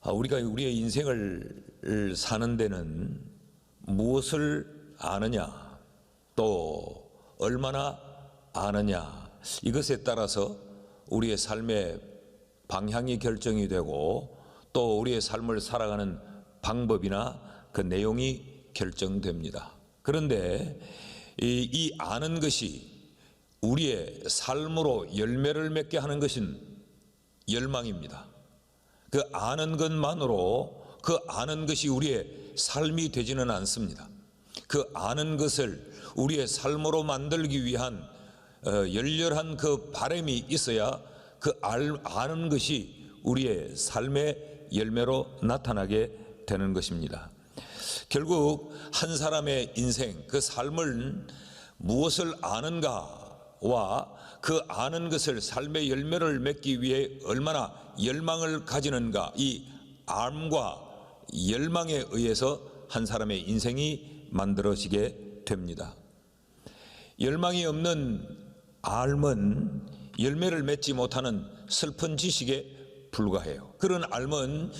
우리가 우리의 인생을 사는 데는 무엇을 아느냐, 또 얼마나 아느냐, 이것에 따라서 우리의 삶의 방향이 결정이 되고 또 우리의 삶을 살아가는 방법이나 그 내용이 결정됩니다. 그런데 이 아는 것이 우리의 삶으로 열매를 맺게 하는 것은 열망입니다. 그 아는 것만으로 그 아는 것이 우리의 삶이 되지는 않습니다. 그 아는 것을 우리의 삶으로 만들기 위한 열렬한 그 바람이 있어야 그 아는 것이 우리의 삶의 열매로 나타나게 되는 것입니다. 결국 한 사람의 인생, 그 삶을 무엇을 아는가와 그 아는 것을 삶의 열매를 맺기 위해 얼마나 열망을 가지는가, 이 암과 열망에 의해서 한 사람의 인생이 만들어지게 됩니다. 열망이 없는 앓은 열매를 맺지 못하는 슬픈 지식에 불과해요. 그런 앓은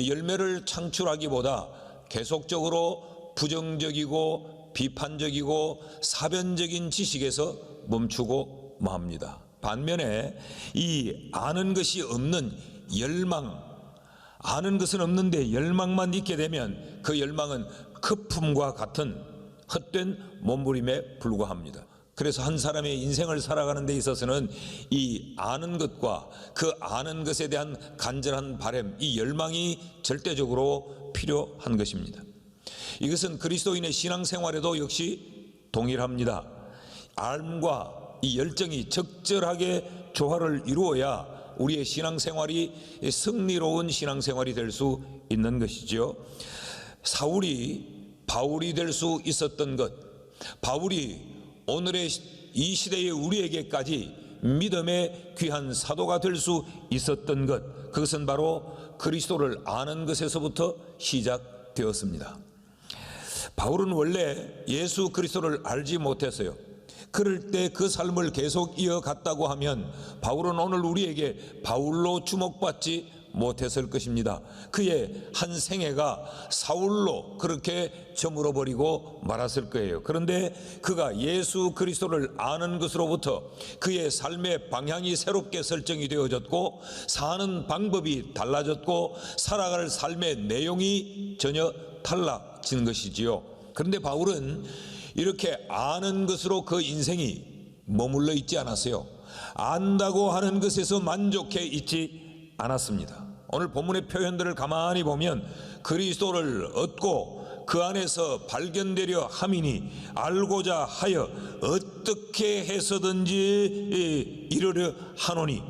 열매를 창출하기보다 계속적으로 부정적이고 비판적이고 사변적인 지식에서 멈추고 맙니다. 반면에 이 아는 것이 없는 열망, 아는 것은 없는데 열망만 있게 되면 그 열망은 거품과 같은 헛된 몸부림에 불과합니다. 그래서 한 사람의 인생을 살아가는 데 있어서는 이 아는 것과 그 아는 것에 대한 간절한 바람, 이 열망이 절대적으로 필요한 것입니다. 이것은 그리스도인의 신앙생활에도 역시 동일합니다. 알과 이 열정이 적절하게 조화를 이루어야 우리의 신앙생활이 승리로운 신앙생활이 될 수 있는 것이죠. 사울이 바울이 될 수 있었던 것, 바울이 오늘의 이 시대의 우리에게까지 믿음의 귀한 사도가 될 수 있었던 것, 그것은 바로 그리스도를 아는 것에서부터 시작되었습니다. 바울은 원래 예수 그리스도를 알지 못했어요. 그럴 때 그 삶을 계속 이어갔다고 하면 바울은 오늘 우리에게 바울로 주목받지 못했을 것입니다. 그의 한 생애가 사울로 그렇게 저물어버리고 말았을 거예요. 그런데 그가 예수 그리스도를 아는 것으로부터 그의 삶의 방향이 새롭게 설정이 되어졌고 사는 방법이 달라졌고 살아갈 삶의 내용이 전혀 달라진 것이지요. 그런데 바울은 이렇게 아는 것으로 그 인생이 머물러 있지 않았어요. 안다고 하는 것에서 만족해 있지 않았습니다. 오늘 본문의 표현들을 가만히 보면 그리스도를 얻고 그 안에서 발견되려 함이니 알고자 하여 어떻게 해서든지 이르려 하노니,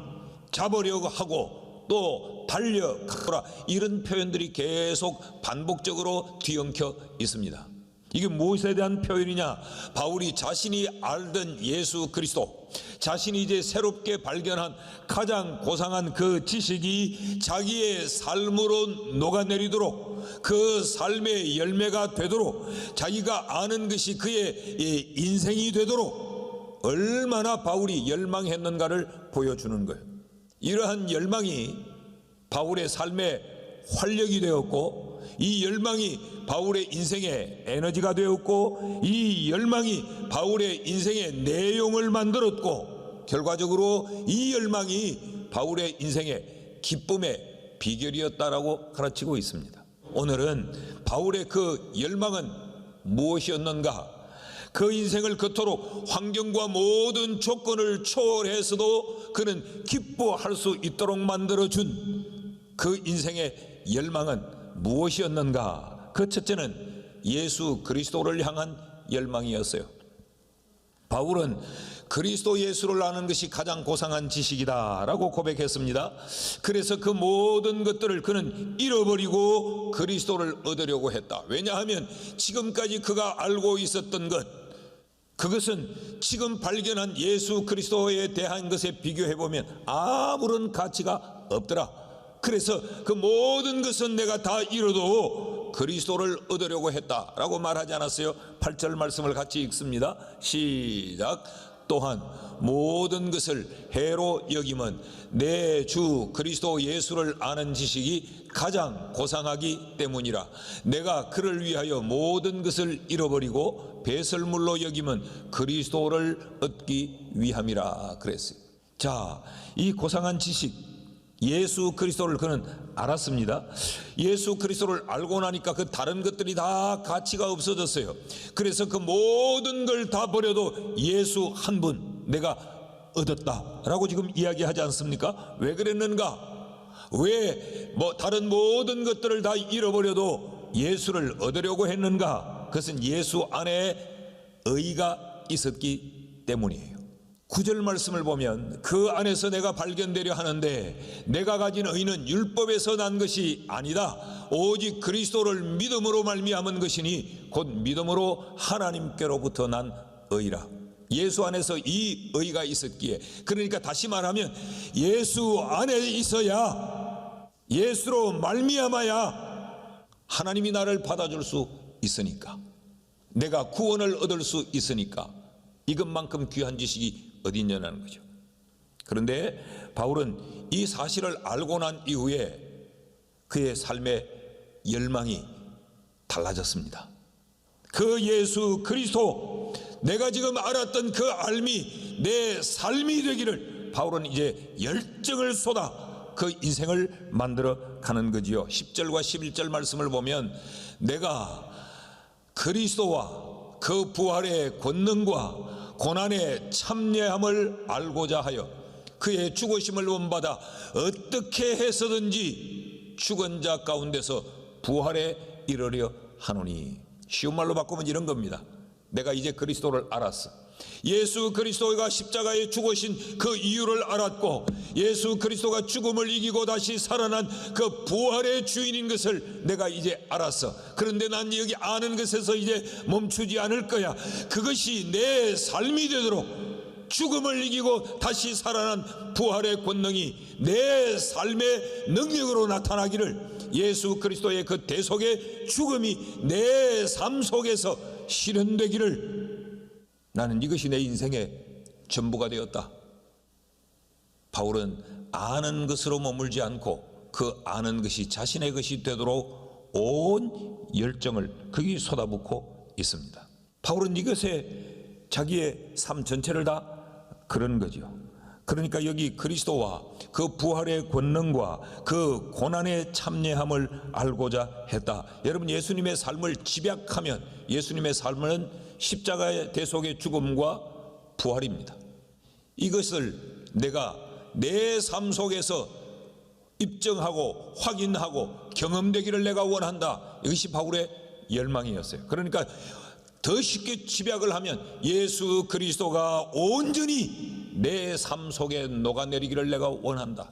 잡으려고 하고 또 달려가라, 이런 표현들이 계속 반복적으로 뒤엉켜 있습니다. 이게 무엇에 대한 표현이냐? 바울이 자신이 알던 예수 그리스도, 자신이 이제 새롭게 발견한 가장 고상한 그 지식이 자기의 삶으로 녹아내리도록, 그 삶의 열매가 되도록, 자기가 아는 것이 그의 인생이 되도록 얼마나 바울이 열망했는가를 보여주는 거예요. 이러한 열망이 바울의 삶의 활력이 되었고, 이 열망이 바울의 인생의 에너지가 되었고, 이 열망이 바울의 인생의 내용을 만들었고, 결과적으로 이 열망이 바울의 인생의 기쁨의 비결이었다라고 가르치고 있습니다. 오늘은 바울의 그 열망은 무엇이었는가? 그 인생을 그토록 환경과 모든 조건을 초월해서도 그는 기뻐할 수 있도록 만들어준 그 인생의 열망은 무엇이었는가? 그 첫째는 예수 그리스도를 향한 열망이었어요. 바울은 그리스도 예수를 아는 것이 가장 고상한 지식이다라고 고백했습니다. 그래서 그 모든 것들을 그는 잃어버리고 그리스도를 얻으려고 했다. 왜냐하면 지금까지 그가 알고 있었던 것, 그것은 지금 발견한 예수 그리스도에 대한 것에 비교해보면 아무런 가치가 없더라. 그래서 그 모든 것은 내가 다 잃어도 그리스도를 얻으려고 했다라고 말하지 않았어요? 8절 말씀을 같이 읽습니다. 시작. 또한 모든 것을 해로 여김은 내 주 그리스도 예수를 아는 지식이 가장 고상하기 때문이라. 내가 그를 위하여 모든 것을 잃어버리고 배설물로 여김은 그리스도를 얻기 위함이라 그랬어요. 자, 이 고상한 지식, 예수 그리스도를 그는 알았습니다. 예수 그리스도를 알고 나니까 그 다른 것들이 다 가치가 없어졌어요. 그래서 그 모든 걸 다 버려도 예수 한 분 내가 얻었다라고 지금 이야기하지 않습니까? 왜 그랬는가? 왜 다른 모든 것들을 다 잃어버려도 예수를 얻으려고 했는가? 그것은 예수 안에 의가 있었기 때문이에요. 9절 말씀을 보면 그 안에서 내가 발견되려 하는데 내가 가진 의는 율법에서 난 것이 아니다. 오직 그리스도를 믿음으로 말미암은 것이니 곧 믿음으로 하나님께로부터 난 의라. 예수 안에서 이 의가 있었기에, 그러니까 다시 말하면 예수 안에 있어야, 예수로 말미암아야 하나님이 나를 받아줄 수 있으니까, 내가 구원을 얻을 수 있으니까 이것만큼 귀한 지식이 어디 있냐는 거죠. 그런데 바울은 이 사실을 알고 난 이후에 그의 삶의 열망이 달라졌습니다. 그 예수 그리스도, 내가 지금 알았던 그 알미 내 삶이 되기를 바울은 이제 열정을 쏟아 그 인생을 만들어 가는 거지요. 10절과 11절 말씀을 보면 내가 그리스도와 그 부활의 권능과 고난의 참여함을 알고자 하여 그의 죽으심을 본받아 어떻게 해서든지 죽은 자 가운데서 부활에 이르려 하노니. 쉬운 말로 바꾸면 이런 겁니다. 내가 이제 그리스도를 알았어. 예수 그리스도가 십자가에 죽으신 그 이유를 알았고, 예수 그리스도가 죽음을 이기고 다시 살아난 그 부활의 주인인 것을 내가 이제 알았어. 그런데 난 여기 아는 것에서 이제 멈추지 않을 거야. 그것이 내 삶이 되도록 죽음을 이기고 다시 살아난 부활의 권능이 내 삶의 능력으로 나타나기를, 예수 그리스도의 그 대속의 죽음이 내 삶 속에서 실현되기를, 나는 이것이 내 인생의 전부가 되었다. 바울은 아는 것으로 머물지 않고 그 아는 것이 자신의 것이 되도록 온 열정을 거기 쏟아붓고 있습니다. 바울은 이것에 자기의 삶 전체를 다 그런 거죠. 그러니까 여기 그리스도와 그 부활의 권능과 그 고난의 참여함을 알고자 했다. 여러분, 예수님의 삶을 집약하면 예수님의 삶은 십자가의 대속의 죽음과 부활입니다. 이것을 내가 내 삶 속에서 입증하고 확인하고 경험되기를 내가 원한다. 이것이 바울의 열망이었어요. 그러니까 더 쉽게 집약을 하면 예수 그리스도가 온전히 내 삶 속에 녹아내리기를 내가 원한다.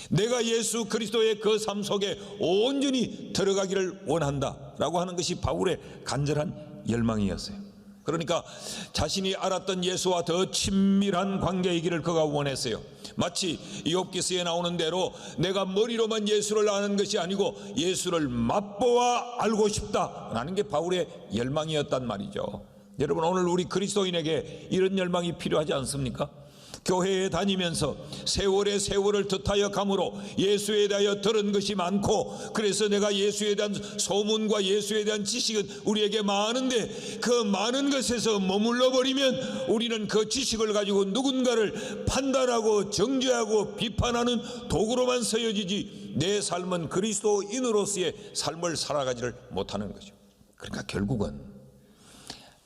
내가 예수 그리스도의 그 삶 속에 온전히 들어가기를 원한다 라고 하는 것이 바울의 간절한 열망이었어요. 그러니까 자신이 알았던 예수와 더 친밀한 관계이기를 그가 원했어요. 마치 욥기서에 나오는 대로 내가 머리로만 예수를 아는 것이 아니고 예수를 맛보아 알고 싶다라는 게 바울의 열망이었단 말이죠. 여러분, 오늘 우리 그리스도인에게 이런 열망이 필요하지 않습니까? 교회에 다니면서 세월의 세월을 뜻하여 감으로 예수에 대하여 들은 것이 많고, 그래서 내가 예수에 대한 소문과 예수에 대한 지식은 우리에게 많은데 그 많은 것에서 머물러 버리면 우리는 그 지식을 가지고 누군가를 판단하고 정죄하고 비판하는 도구로만 쓰여지지 내 삶은 그리스도인으로서의 삶을 살아가지를 못하는 거죠. 그러니까 결국은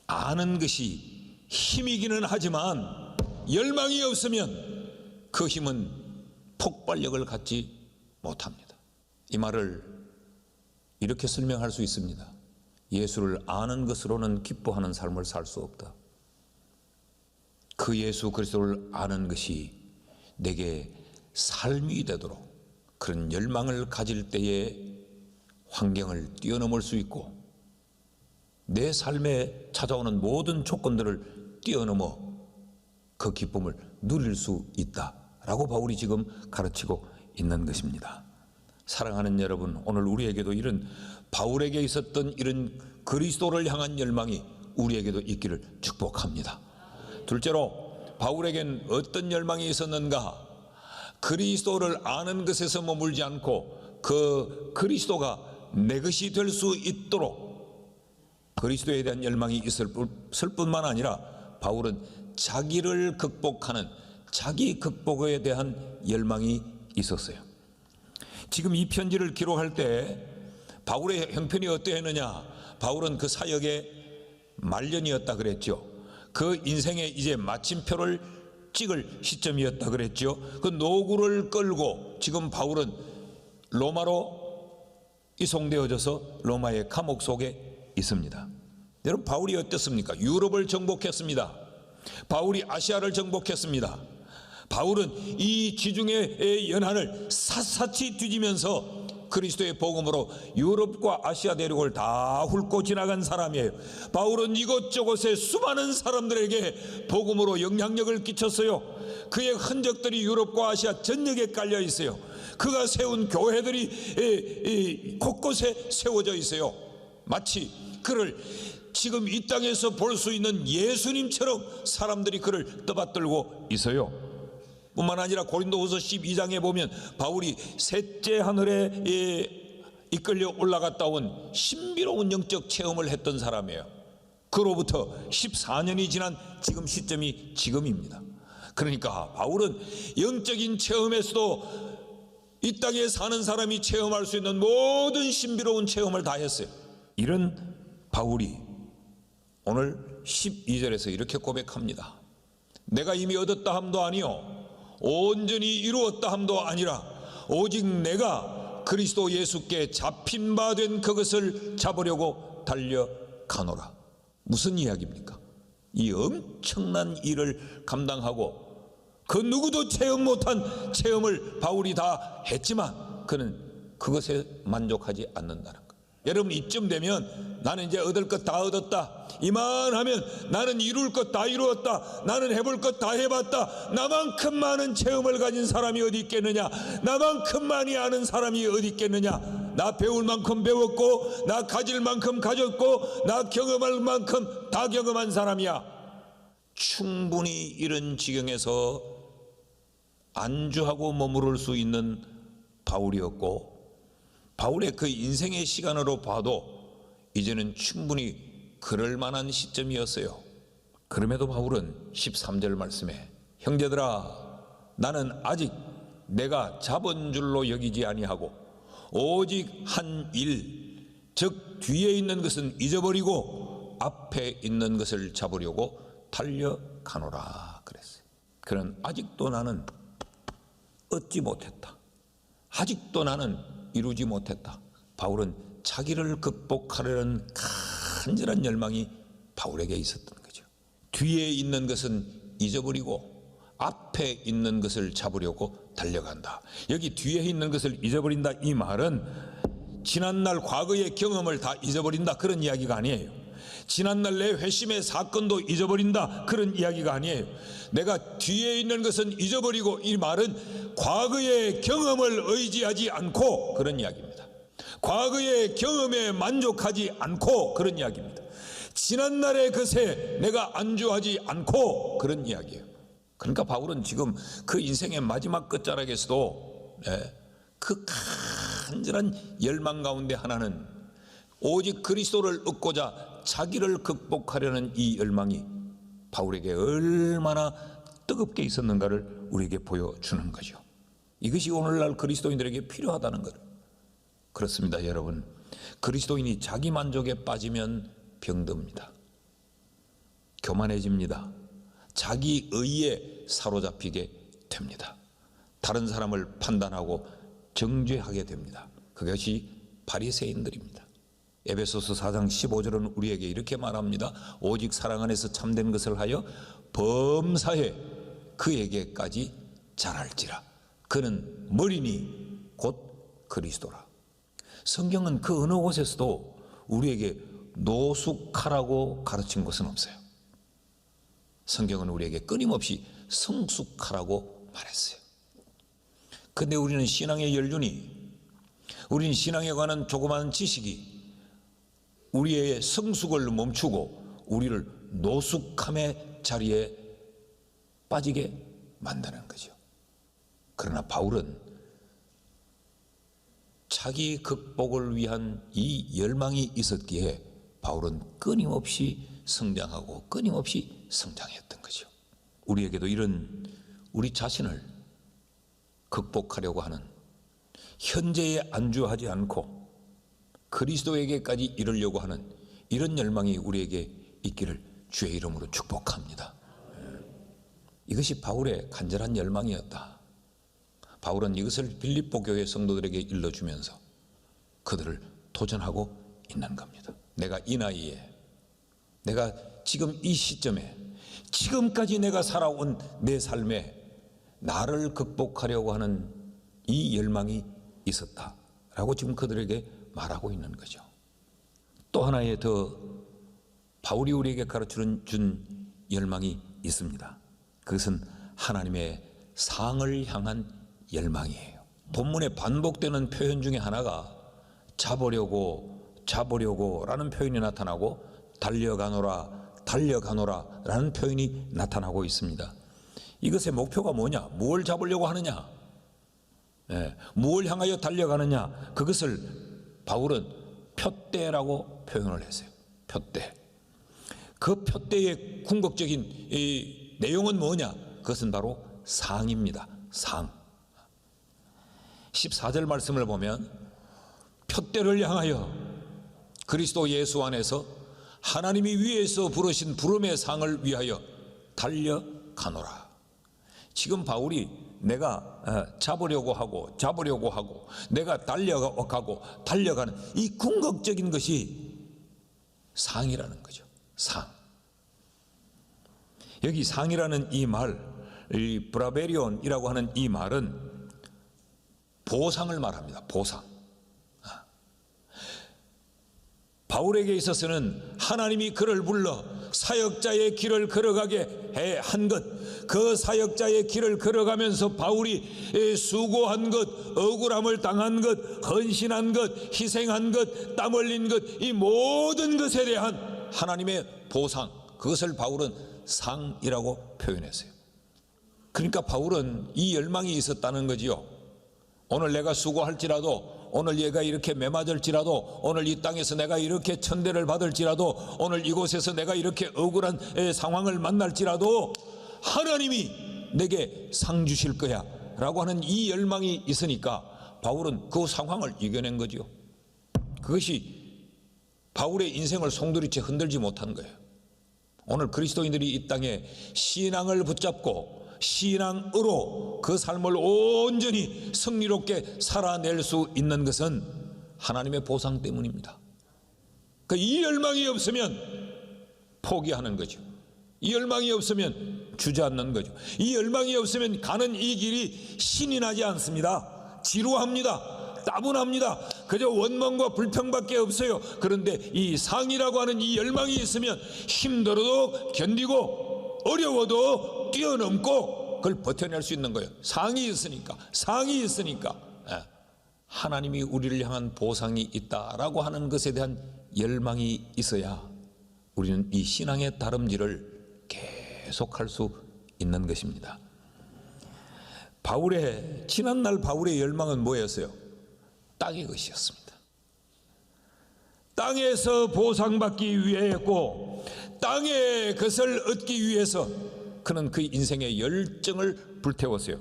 아는 것이 힘이기는 하지만 열망이 없으면 그 힘은 폭발력을 갖지 못합니다. 이 말을 이렇게 설명할 수 있습니다. 예수를 아는 것으로는 기뻐하는 삶을 살 수 없다. 그 예수 그리스도를 아는 것이 내게 삶이 되도록 그런 열망을 가질 때에 환경을 뛰어넘을 수 있고 내 삶에 찾아오는 모든 조건들을 뛰어넘어 그 기쁨을 누릴 수 있다라고 바울이 지금 가르치고 있는 것입니다. 사랑하는 여러분, 오늘 우리에게도 이런 바울에게 있었던 이런 그리스도를 향한 열망이 우리에게도 있기를 축복합니다. 둘째로, 바울에겐 어떤 열망이 있었는가? 그리스도를 아는 것에서 머물지 않고 그 그리스도가 내 것이 될 수 있도록 그리스도에 대한 열망이 있을 뿐만 아니라 바울은 자기를 극복하는 자기 극복에 대한 열망이 있었어요. 지금 이 편지를 기록할 때 바울의 형편이 어떠했느냐? 바울은 그 사역의 말년이었다 그랬죠. 그 인생의 이제 마침표를 찍을 시점이었다 그랬죠. 그 노구를 끌고 지금 바울은 로마로 이송되어져서 로마의 감옥 속에 있습니다. 여러분, 바울이 어땠습니까? 유럽을 정복했습니다. 바울이 아시아를 정복했습니다. 바울은 이 지중해의 연안을 샅샅이 뒤지면서 그리스도의 복음으로 유럽과 아시아 대륙을 다 훑고 지나간 사람이에요. 바울은 이곳저곳에 수많은 사람들에게 복음으로 영향력을 끼쳤어요. 그의 흔적들이 유럽과 아시아 전역에 깔려 있어요. 그가 세운 교회들이 곳곳에 세워져 있어요. 마치 그를 지금 이 땅에서 볼 수 있는 예수님처럼 사람들이 그를 떠받들고 있어요. 뿐만 아니라 고린도후서 12장에 보면 바울이 셋째 하늘에 이끌려 올라갔다 온 신비로운 영적 체험을 했던 사람이에요. 그로부터 14년이 지난 지금 시점이 지금입니다. 그러니까 바울은 영적인 체험에서도 이 땅에 사는 사람이 체험할 수 있는 모든 신비로운 체험을 다 했어요. 이런 바울이 오늘 12절에서 이렇게 고백합니다. 내가 이미 얻었다 함도 아니요 온전히 이루었다 함도 아니라 오직 내가 그리스도 예수께 잡힌 바 된 그것을 잡으려고 달려가노라. 무슨 이야기입니까? 이 엄청난 일을 감당하고 그 누구도 체험 못한 체험을 바울이 다 했지만 그는 그것에 만족하지 않는다는 것. 여러분, 이쯤 되면 나는 이제 얻을 것 다 얻었다, 이만하면 나는 이룰 것 다 이루었다, 나는 해볼 것 다 해봤다, 나만큼 많은 체험을 가진 사람이 어디 있겠느냐, 나만큼 많이 아는 사람이 어디 있겠느냐, 나 배울 만큼 배웠고 나 가질 만큼 가졌고 나 경험할 만큼 다 경험한 사람이야. 충분히 이런 지경에서 안주하고 머무를 수 있는 바울이었고, 바울의 그 인생의 시간으로 봐도 이제는 충분히 그럴 만한 시점이었어요. 그럼에도 바울은 13절 말씀에 형제들아, 나는 아직 내가 잡은 줄로 여기지 아니하고 오직 한 일, 즉 뒤에 있는 것은 잊어버리고 앞에 있는 것을 잡으려고 달려가노라 그랬어요. 그는 아직도 나는 얻지 못했다, 아직도 나는 이루지 못했다. 바울은 자기를 극복하려는 간절한 열망이 바울에게 있었던 거죠. 뒤에 있는 것은 잊어버리고 앞에 있는 것을 잡으려고 달려간다. 여기 뒤에 있는 것을 잊어버린다, 이 말은 지난날 과거의 경험을 다 잊어버린다 그런 이야기가 아니에요. 지난날 내 회심의 사건도 잊어버린다 그런 이야기가 아니에요. 내가 뒤에 있는 것은 잊어버리고, 이 말은 과거의 경험을 의지하지 않고 그런 이야기입니다. 과거의 경험에 만족하지 않고 그런 이야기입니다. 지난날의 것에 내가 안주하지 않고 그런 이야기예요. 그러니까 바울은 지금 그 인생의 마지막 끝자락에서도 그 간절한 열망 가운데 하나는 오직 그리스도를 얻고자 자기를 극복하려는 이 열망이 바울에게 얼마나 뜨겁게 있었는가를 우리에게 보여주는 거죠. 이것이 오늘날 그리스도인들에게 필요하다는 것. 그렇습니다, 여러분. 그리스도인이 자기 만족에 빠지면 병듭니다. 교만해집니다. 자기 의에 사로잡히게 됩니다. 다른 사람을 판단하고 정죄하게 됩니다. 그것이 바리새인들입니다. 에베소서 4장 15절은 우리에게 이렇게 말합니다. 오직 사랑 안에서 참된 것을 하여 범사에 그에게까지 자랄지라. 그는 머리니 곧 그리스도라. 성경은 그 어느 곳에서도 우리에게 노숙하라고 가르친 것은 없어요. 성경은 우리에게 끊임없이 성숙하라고 말했어요. 그런데 우리는 신앙의 연륜이, 우리는 신앙에 관한 조그마한 지식이 우리의 성숙을 멈추고 우리를 노숙함의 자리에 빠지게 만드는 거죠. 그러나 바울은 자기 극복을 위한 이 열망이 있었기에 바울은 끊임없이 성장하고 끊임없이 성장했던 거죠. 우리에게도 이런 우리 자신을 극복하려고 하는, 현재에 안주하지 않고 그리스도에게까지 이르려고 하는 이런 열망이 우리에게 있기를 주의 이름으로 축복합니다. 이것이 바울의 간절한 열망이었다. 바울은 이것을 빌립보 교회 성도들에게 일러주면서 그들을 도전하고 있는 겁니다. 내가 이 나이에, 내가 지금 이 시점에, 지금까지 내가 살아온 내 삶에 나를 극복하려고 하는 이 열망이 있었다라고 지금 그들에게 말하고 있는 거죠. 또 하나의 더 바울이 우리에게 가르쳐준 열망이 있습니다. 그것은 하나님의 상을 향한 열망이에요. 본문에 반복되는 표현 중에 하나가 잡으려고 라는 표현이 나타나고 달려가노라 라는 표현이 나타나고 있습니다. 이것의 목표가 뭐냐? 무엇을 잡으려고 하느냐? 무엇을 향하여 달려가느냐? 그것을 바울은 표대라고 표현을 했어요. 표대. 그 표대의 궁극적인 이 내용은 뭐냐? 그것은 바로 상입니다. 상. 14절 말씀을 보면 표대를 향하여 그리스도 예수 안에서 하나님이 위에서 부르신 부름의 상을 위하여 달려가노라. 지금 바울이 내가 잡으려고 하고 내가 달려가고 달려가는 이 궁극적인 것이 상이라는 거죠. 상. 여기 상이라는 이 말, 이 브라베리온이라고 하는 이 말은 보상을 말합니다. 보상. 바울에게 있어서는 하나님이 그를 불러 사역자의 길을 걸어가게 한 것, 그 사역자의 길을 걸어가면서 바울이 수고한 것, 억울함을 당한 것, 헌신한 것, 희생한 것, 땀 흘린 것, 이 모든 것에 대한 하나님의 보상, 그것을 바울은 상이라고 표현했어요. 그러니까 바울은 이 열망이 있었다는 거지요. 오늘 내가 수고할지라도, 오늘 얘가 이렇게 매맞을지라도, 오늘 이 땅에서 내가 이렇게 천대를 받을지라도, 오늘 이곳에서 내가 이렇게 억울한 상황을 만날지라도 하나님이 내게 상 주실 거야 라고 하는 이 열망이 있으니까 바울은 그 상황을 이겨낸 거죠. 그것이 바울의 인생을 송두리째 흔들지 못한 거예요. 오늘 그리스도인들이 이 땅에 신앙을 붙잡고 신앙으로 그 삶을 온전히 승리롭게 살아낼 수 있는 것은 하나님의 보상 때문입니다. 이 열망이 없으면 포기하는 거죠. 이 열망이 없으면 주저앉는 거죠. 이 열망이 없으면 가는 이 길이 신이 나지 않습니다. 지루합니다. 따분합니다. 그저 원망과 불평밖에 없어요. 그런데 이 상이라고 하는 이 열망이 있으면 힘들어도 견디고 어려워도 뛰어넘고 그걸 버텨낼 수 있는 거예요. 상이 있으니까. 하나님이 우리를 향한 보상이 있다라고 하는 것에 대한 열망이 있어야 우리는 이 신앙의 다름질을 계속할 수 있는 것입니다. 지난날 바울의 열망은 뭐였어요? 땅의 것이었습니다. 땅에서 보상받기 위해였고, 땅의 것을 얻기 위해서 그는 그 인생의 열정을 불태웠어요.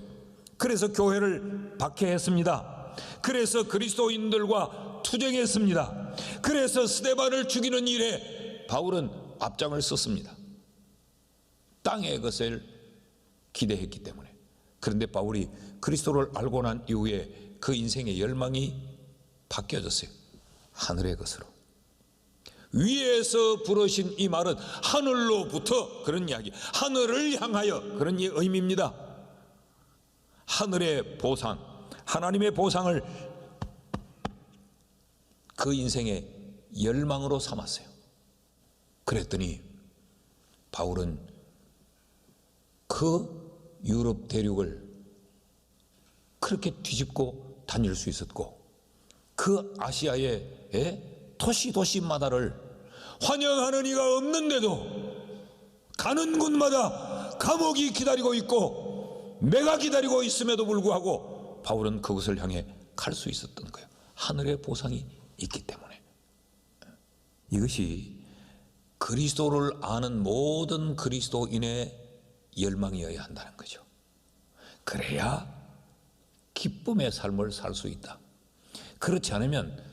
그래서 교회를 박해했습니다. 그래서 그리스도인들과 투쟁했습니다. 그래서 스데반을 죽이는 일에 바울은 앞장을 섰습니다. 땅의 것을 기대했기 때문에. 그런데 바울이 그리스도를 알고 난 이후에 그 인생의 열망이 바뀌어졌어요. 하늘의 것으로. 위에서 부르신 이 말은 하늘로부터 그런 이야기, 하늘을 향하여 그런 의미입니다. 하늘의 보상, 하나님의 보상을 그 인생의 열망으로 삼았어요. 그랬더니 바울은 그 유럽 대륙을 그렇게 뒤집고 다닐 수 있었고, 그 아시아의 도시마다를 환영하는 이가 없는데도 가는 곳마다 감옥이 기다리고 있고 매가 기다리고 있음에도 불구하고 바울은 그것을 향해 갈 수 있었던 거예요. 하늘의 보상이 있기 때문에. 이것이 그리스도를 아는 모든 그리스도인의 열망이어야 한다는 거죠. 그래야 기쁨의 삶을 살 수 있다. 그렇지 않으면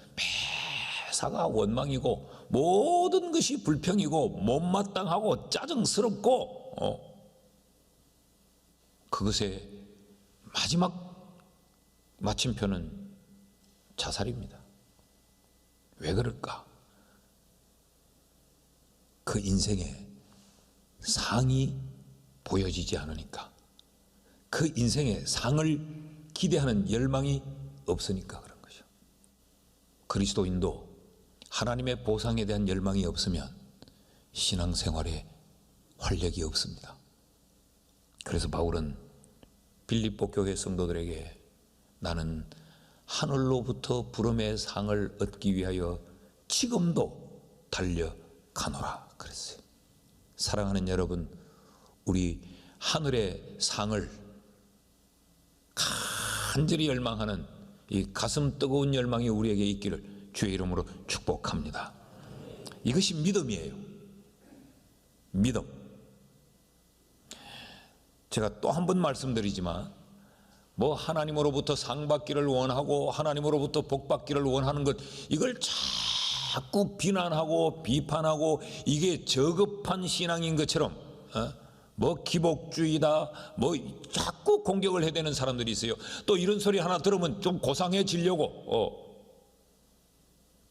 매사가 원망이고 모든 것이 불평이고 못마땅하고 짜증스럽고 그것의 마지막 마침표는 자살입니다. 왜 그럴까? 그 인생에 상이 보여지지 않으니까, 그 인생에 상을 기대하는 열망이 없으니까 그런 거죠. 그리스도인도 하나님의 보상에 대한 열망이 없으면 신앙생활에 활력이 없습니다. 그래서 바울은 빌립보 교회 성도들에게 나는 하늘로부터 부름의 상을 얻기 위하여 지금도 달려가노라 그랬어요. 사랑하는 여러분, 우리 하늘의 상을 간절히 열망하는 이 가슴 뜨거운 열망이 우리에게 있기를 주의 이름으로 축복합니다. 이것이 믿음이에요. 믿음. 제가 또 한 번 말씀드리지만 뭐 하나님으로부터 상 받기를 원하고 하나님으로부터 복 받기를 원하는 것, 이걸 자꾸 비난하고 비판하고 이게 저급한 신앙인 것처럼 뭐 기복주의다 뭐 자꾸 공격을 해대는 사람들이 있어요. 또 이런 소리 하나 들으면 좀 고상해지려고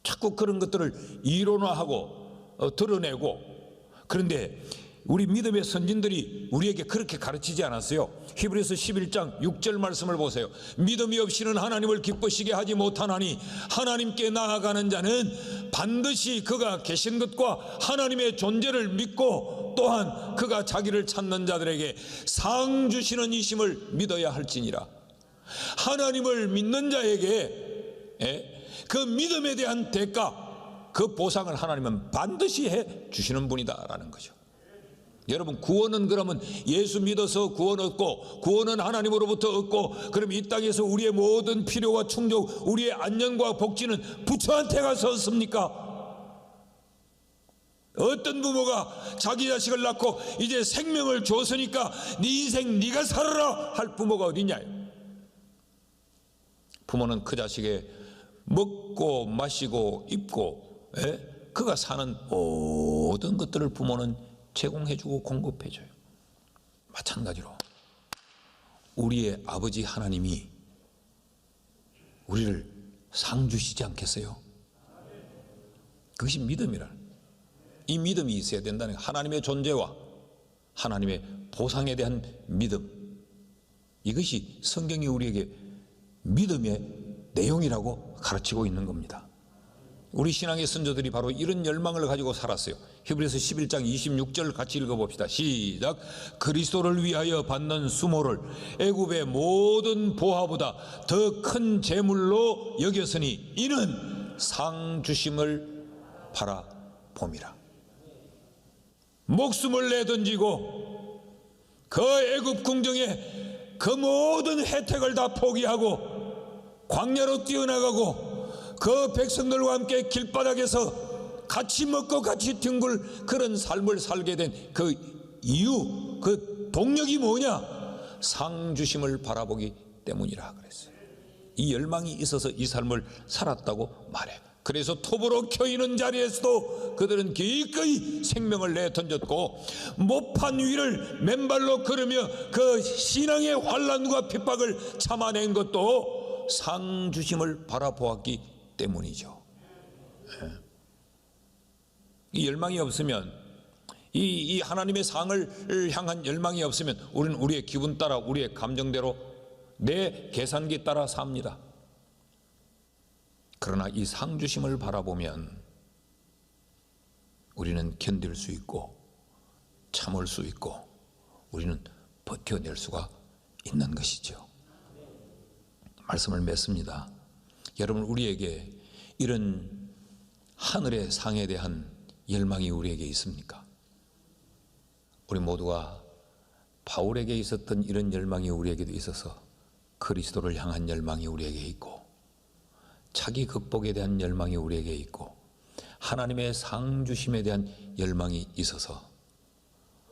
자꾸 그런 것들을 이론화하고 드러내고. 그런데 우리 믿음의 선진들이 우리에게 그렇게 가르치지 않았어요. 히브리서 11장 6절 말씀을 보세요. 믿음이 없이는 하나님을 기쁘시게 하지 못하나니 하나님께 나아가는 자는 반드시 그가 계신 것과 하나님의 존재를 믿고 또한 그가 자기를 찾는 자들에게 상 주시는 이심을 믿어야 할지니라. 하나님을 믿는 자에게 그 믿음에 대한 대가, 그 보상을 하나님은 반드시 해 주시는 분이다라는 거죠. 여러분, 구원은 그러면 예수 믿어서 구원 얻고, 구원은 하나님으로부터 얻고, 그럼 이 땅에서 우리의 모든 필요와 충족, 우리의 안녕과 복지는 부처한테 가서 얻습니까? 어떤 부모가 자기 자식을 낳고 이제 생명을 줬으니까 네 인생 네가 살아라 할 부모가 어디냐요? 부모는 그 자식의 먹고 마시고 입고 그가 사는 모든 것들을 부모는 제공해주고 공급해줘요. 마찬가지로 우리의 아버지 하나님이 우리를 상 주시지 않겠어요? 그것이 믿음이라는, 이 믿음이 있어야 된다는 거예요. 하나님의 존재와 하나님의 보상에 대한 믿음, 이것이 성경이 우리에게 믿음의 내용이라고 가르치고 있는 겁니다. 우리 신앙의 선조들이 바로 이런 열망을 가지고 살았어요. 히브리서 11장 26절 같이 읽어봅시다. 시작. 그리스도를 위하여 받는 수모를 애굽의 모든 보화보다 더 큰 재물로 여겼으니 이는 상 주심을 바라봄이라. 목숨을 내던지고 그 애굽 궁정의 그 모든 혜택을 다 포기하고 광야로 뛰어나가고 그 백성들과 함께 길바닥에서 같이 먹고 같이 뒹굴 그런 삶을 살게 된 그 이유, 그 동력이 뭐냐? 상 주심을 바라보기 때문이라 그랬어요. 이 열망이 있어서 이 삶을 살았다고 말해요. 그래서 톱으로 켜있는 자리에서도 그들은 기꺼이 생명을 내던졌고 모판 위를 맨발로 걸으며 그 신앙의 환난과 핍박을 참아낸 것도 상 주심을 바라보았기 때문이죠. 이 열망이 없으면, 이 하나님의 상을 향한 열망이 없으면 우리는 우리의 기분 따라, 우리의 감정대로, 내 계산기 따라 삽니다. 그러나 이 상 주심을 바라보면 우리는 견딜 수 있고 참을 수 있고 우리는 버텨낼 수가 있는 것이죠. 말씀을 맺습니다. 여러분, 우리에게 이런 하늘의 상에 대한 열망이 우리에게 있습니까? 우리 모두가 바울에게 있었던 이런 열망이 우리에게도 있어서 그리스도를 향한 열망이 우리에게 있고, 자기 극복에 대한 열망이 우리에게 있고, 하나님의 상 주심에 대한 열망이 있어서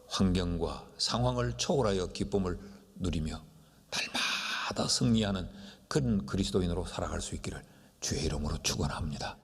환경과 상황을 초월하여 기쁨을 누리며 날마다 승리하는 그런 그리스도인으로 살아갈 수 있기를 주의 이름으로 축원합니다.